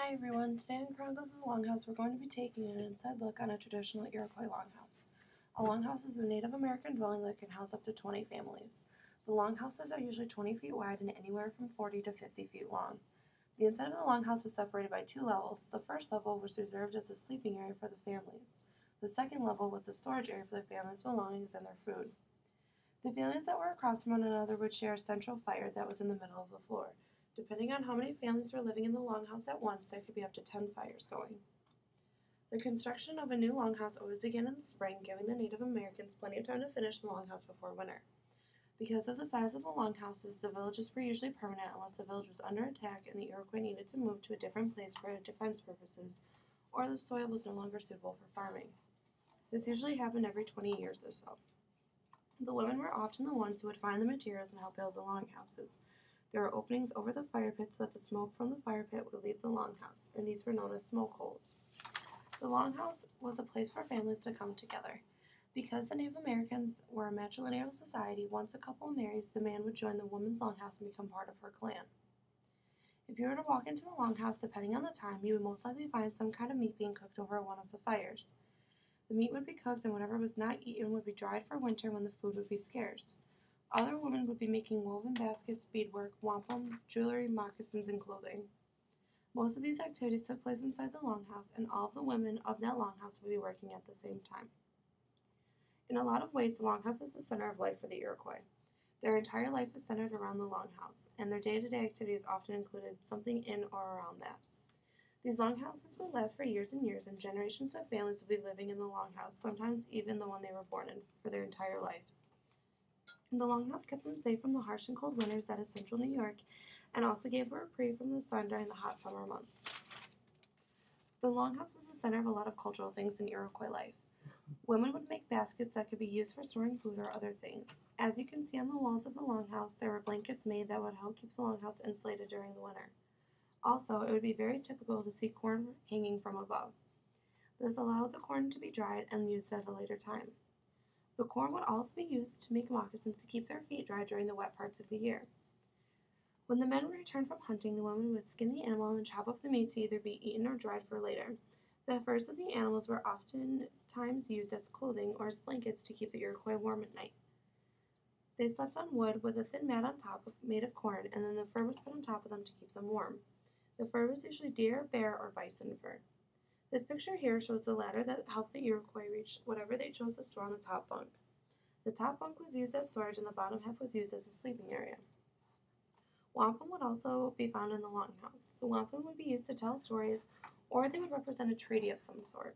Hi everyone, today on Chronicles of the Longhouse we're going to be taking an inside look on a traditional Iroquois longhouse. A longhouse is a Native American dwelling that can house up to 20 families. The longhouses are usually 20 feet wide and anywhere from 40 to 50 feet long. The inside of the longhouse was separated by two levels. The first level was reserved as a sleeping area for the families. The second level was the storage area for the families' belongings and their food. The families that were across from one another would share a central fire that was in the middle of the floor. Depending on how many families were living in the longhouse at once, there could be up to 10 fires going. The construction of a new longhouse always began in the spring, giving the Native Americans plenty of time to finish the longhouse before winter. Because of the size of the longhouses, the villages were usually permanent unless the village was under attack and the Iroquois needed to move to a different place for defense purposes, or the soil was no longer suitable for farming. This usually happened every 20 years or so. The women were often the ones who would find the materials and help build the longhouses. There were openings over the fire pit so that the smoke from the fire pit would leave the longhouse, and these were known as smoke holes. The longhouse was a place for families to come together. Because the Native Americans were a matrilineal society, once a couple marries, the man would join the woman's longhouse and become part of her clan. If you were to walk into a longhouse, depending on the time, you would most likely find some kind of meat being cooked over one of the fires. The meat would be cooked, and whatever was not eaten would be dried for winter when the food would be scarce. Other women would be making woven baskets, beadwork, wampum, jewelry, moccasins, and clothing. Most of these activities took place inside the longhouse, and all of the women of that longhouse would be working at the same time. In a lot of ways, the longhouse was the center of life for the Iroquois. Their entire life was centered around the longhouse, and their day-to-day activities often included something in or around that. These longhouses would last for years and years, and generations of families would be living in the longhouse, sometimes even the one they were born in, for their entire life. The longhouse kept them safe from the harsh and cold winters that is central New York, and also gave a reprieve from the sun during the hot summer months. The longhouse was the center of a lot of cultural things in Iroquois life. Women would make baskets that could be used for storing food or other things. As you can see on the walls of the longhouse, there were blankets made that would help keep the longhouse insulated during the winter. Also, it would be very typical to see corn hanging from above. This allowed the corn to be dried and used at a later time. The corn would also be used to make moccasins to keep their feet dry during the wet parts of the year. When the men returned from hunting, the women would skin the animal and chop up the meat to either be eaten or dried for later. The furs of the animals were oftentimes used as clothing or as blankets to keep the Iroquois warm at night. They slept on wood with a thin mat on top made of corn, and then the fur was put on top of them to keep them warm. The fur was usually deer, bear, or bison fur. This picture here shows the ladder that helped the Iroquois reach whatever they chose to store on the top bunk. The top bunk was used as storage and the bottom half was used as a sleeping area. Wampum would also be found in the longhouse. The wampum would be used to tell stories, or they would represent a treaty of some sort.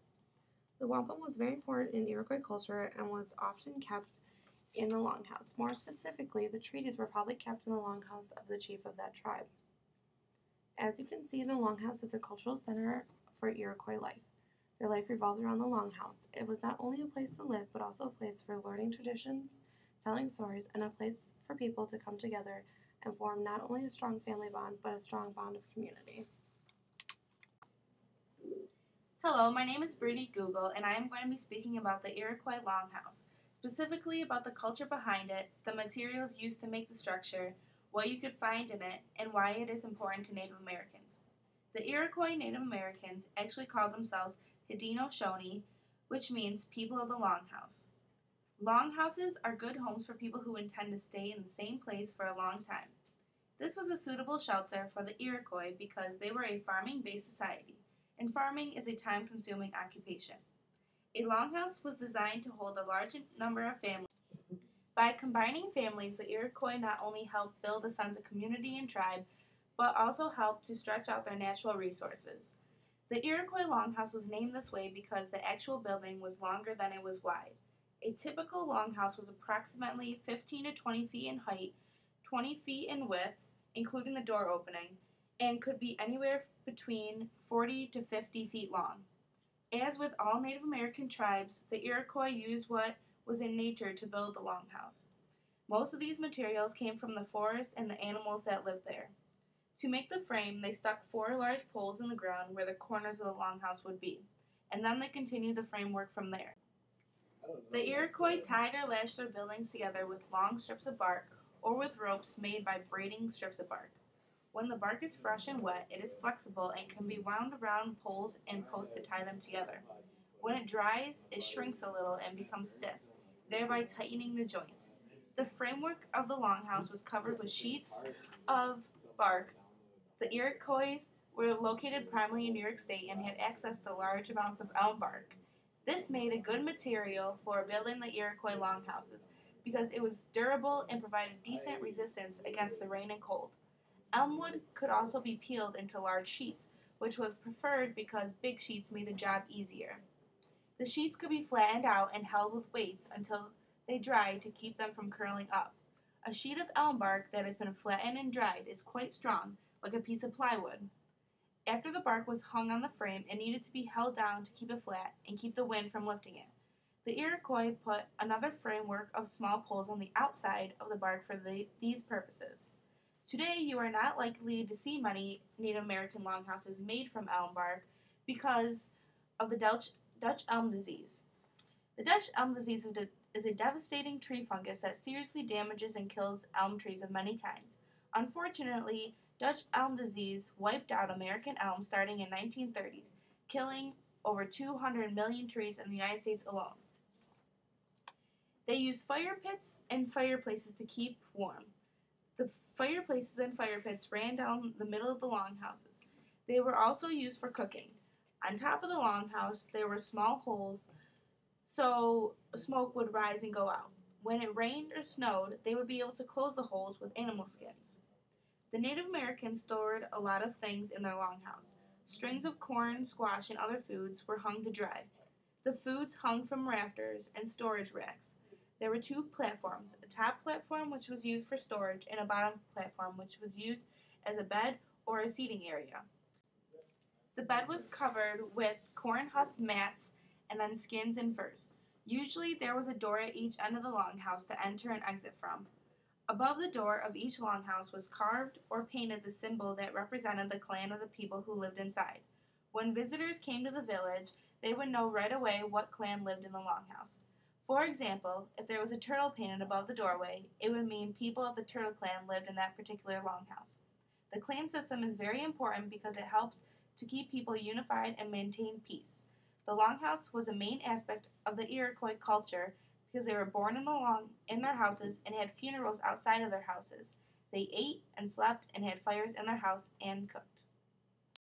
The wampum was very important in Iroquois culture and was often kept in the longhouse. More specifically, the treaties were probably kept in the longhouse of the chief of that tribe. As you can see, the longhouse is a cultural center for Iroquois life. Their life revolved around the longhouse. It was not only a place to live, but also a place for learning traditions, telling stories, and a place for people to come together and form not only a strong family bond, but a strong bond of community. Hello, my name is Brittany Google, and I am going to be speaking about the Iroquois Longhouse, specifically about the culture behind it, the materials used to make the structure, what you could find in it, and why it is important to Native Americans. The Iroquois Native Americans actually called themselves Haudenosaunee, which means people of the Longhouse. Longhouses are good homes for people who intend to stay in the same place for a long time. This was a suitable shelter for the Iroquois because they were a farming-based society, and farming is a time-consuming occupation. A longhouse was designed to hold a large number of families. By combining families, the Iroquois not only helped build a sense of community and tribe, but also helped to stretch out their natural resources. The Iroquois Longhouse was named this way because the actual building was longer than it was wide. A typical longhouse was approximately 15 to 20 feet in height, 20 feet in width, including the door opening, and could be anywhere between 40 to 50 feet long. As with all Native American tribes, the Iroquois used what was in nature to build the longhouse. Most of these materials came from the forest and the animals that lived there. To make the frame, they stuck 4 large poles in the ground where the corners of the longhouse would be, and then they continued the framework from there. The Iroquois tied or lashed their buildings together with long strips of bark or with ropes made by braiding strips of bark. When the bark is fresh and wet, it is flexible and can be wound around poles and posts to tie them together. When it dries, it shrinks a little and becomes stiff, thereby tightening the joint. The framework of the longhouse was covered with sheets of bark. The Iroquois were located primarily in New York State and had access to large amounts of elm bark. This made a good material for building the Iroquois longhouses because it was durable and provided decent resistance against the rain and cold. Elm wood could also be peeled into large sheets, which was preferred because big sheets made the job easier. The sheets could be flattened out and held with weights until they dried to keep them from curling up. A sheet of elm bark that has been flattened and dried is quite strong, like a piece of plywood. After the bark was hung on the frame, it needed to be held down to keep it flat and keep the wind from lifting it. The Iroquois put another framework of small poles on the outside of the bark for these purposes. Today, you are not likely to see many Native American longhouses made from elm bark because of the Dutch elm disease. The Dutch elm disease is a devastating tree fungus that seriously damages and kills elm trees of many kinds. Unfortunately, Dutch elm disease wiped out American elms starting in 1930s, killing over 200 million trees in the United States alone. They used fire pits and fireplaces to keep warm. The fireplaces and fire pits ran down the middle of the longhouses. They were also used for cooking. On top of the longhouse, there were small holes so smoke would rise and go out. When it rained or snowed, they would be able to close the holes with animal skins. The Native Americans stored a lot of things in their longhouse. Strings of corn, squash, and other foods were hung to dry. The foods hung from rafters and storage racks. There were two platforms, a top platform which was used for storage and a bottom platform which was used as a bed or a seating area. The bed was covered with corn husk mats and then skins and furs. Usually there was a door at each end of the longhouse to enter and exit from. Above the door of each longhouse was carved or painted the symbol that represented the clan of the people who lived inside. When visitors came to the village, they would know right away what clan lived in the longhouse. For example, if there was a turtle painted above the doorway, it would mean people of the Turtle Clan lived in that particular longhouse. The clan system is very important because it helps to keep people unified and maintain peace. The longhouse was a main aspect of the Iroquois culture because they were born in their houses and had funerals outside of their houses. They ate and slept and had fires in their house and cooked.